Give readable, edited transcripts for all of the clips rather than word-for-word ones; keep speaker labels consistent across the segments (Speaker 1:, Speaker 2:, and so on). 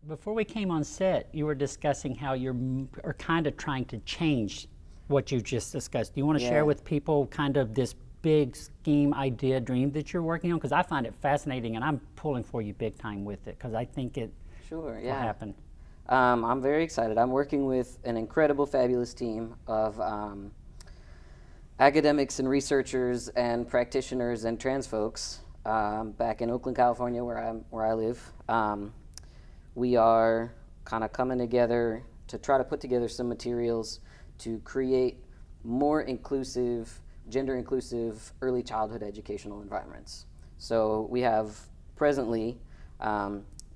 Speaker 1: Before we came on set, you were discussing how are kind of trying to change what you just discussed. Do you want to share
Speaker 2: Yeah.
Speaker 1: with people kind of this big scheme, idea, dream that you're working on? Because I find it fascinating, and I'm pulling for you big time with it because I think it
Speaker 2: Sure,
Speaker 1: will
Speaker 2: yeah.
Speaker 1: happen.
Speaker 2: I'm very excited. I'm working with an incredible, fabulous team of academics and researchers and practitioners and trans folks back in Oakland, California, where I live. We are kind of coming together to try to put together some materials to create more inclusive, gender inclusive early childhood educational environments. So we have presently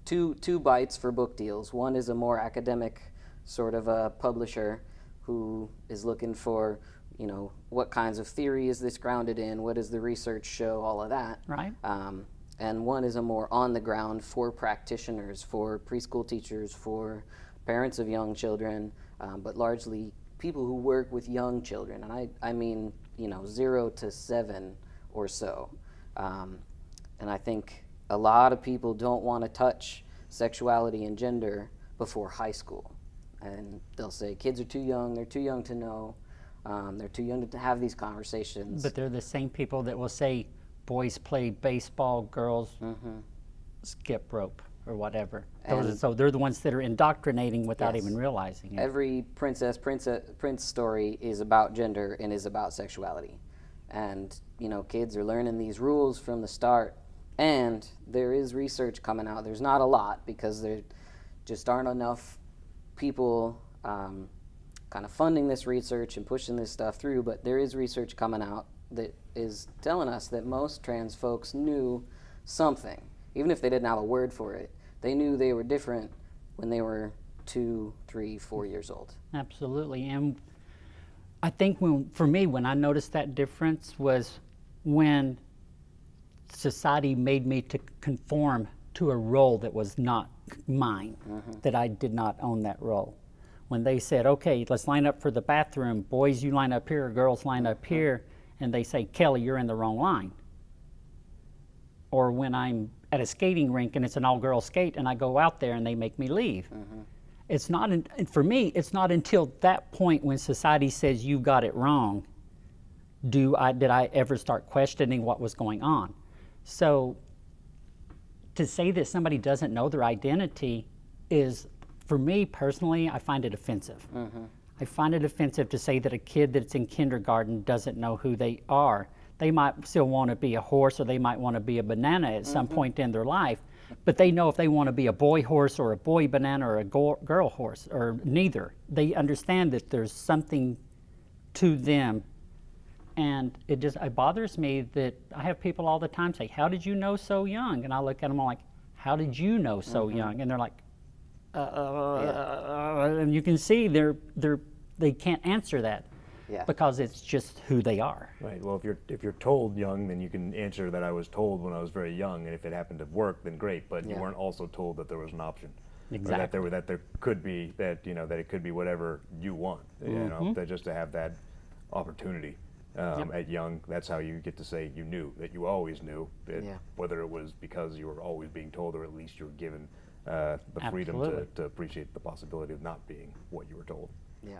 Speaker 2: two bites for book deals. One is a more academic sort of a publisher who is looking for, what kinds of theory is this grounded in? What does the research show? All of that.
Speaker 1: Right.
Speaker 2: And one is a more on the ground for practitioners, for preschool teachers, for parents of young children, but largely people who work with young children. And I mean, 0 to 7 or so. And I think a lot of people don't want to touch sexuality and gender before high school. And they'll say kids are too young, they're too young to know, they're too young to have these conversations.
Speaker 1: But they're the same people that will say boys play baseball, girls skip rope or whatever. So they're the ones that are indoctrinating without
Speaker 2: Yes.
Speaker 1: even realizing it.
Speaker 2: Every prince story is about gender and is about sexuality. And, kids are learning these rules from the start. And there is research coming out. There's not a lot because there just aren't enough people kind of funding this research and pushing this stuff through. But there is research coming out that is telling us that most trans folks knew something. Even if they didn't have a word for it, they knew they were different when they were 2, 3, 4 years old.
Speaker 1: Absolutely. And I think for me, when I noticed that difference was when society made me to conform to a role that was not mine, that I did not own that role. When they said, okay, let's line up for the bathroom, boys, you line up here, girls line up here, and they say, Kelly, you're in the wrong line. Or when I'm at a skating rink and it's an all-girl skate and I go out there and they make me leave. It's not, for me, it's not until that point when society says you got it wrong, did I ever start questioning what was going on. So to say that somebody doesn't know their identity is, for me personally, I find it offensive. I find it offensive to say that a kid that's in kindergarten doesn't know who they are. They might still want to be a horse or they might want to be a banana at some point in their life, but they know if they want to be a boy horse or a boy banana or a girl horse or neither. They understand that there's something to them. And it bothers me that I have people all the time say, how did you know so young? And I look at them all like, how did you know so young? And they're like, and you can see they can't answer that.
Speaker 2: Yeah.
Speaker 1: Because it's just who they are.
Speaker 3: Right. Well, if you're told young, then you can answer that I was told when I was very young, and if it happened to work, then great. But you weren't also told that there was an option,
Speaker 1: Exactly.
Speaker 3: or that there could be that it could be whatever you want. That just to have that opportunity at young. That's how you get to say you knew, that you always knew, that whether it was because you were always being told, or at least you were given the freedom
Speaker 1: Absolutely.
Speaker 3: to appreciate the possibility of not being what you were told.
Speaker 2: Yeah.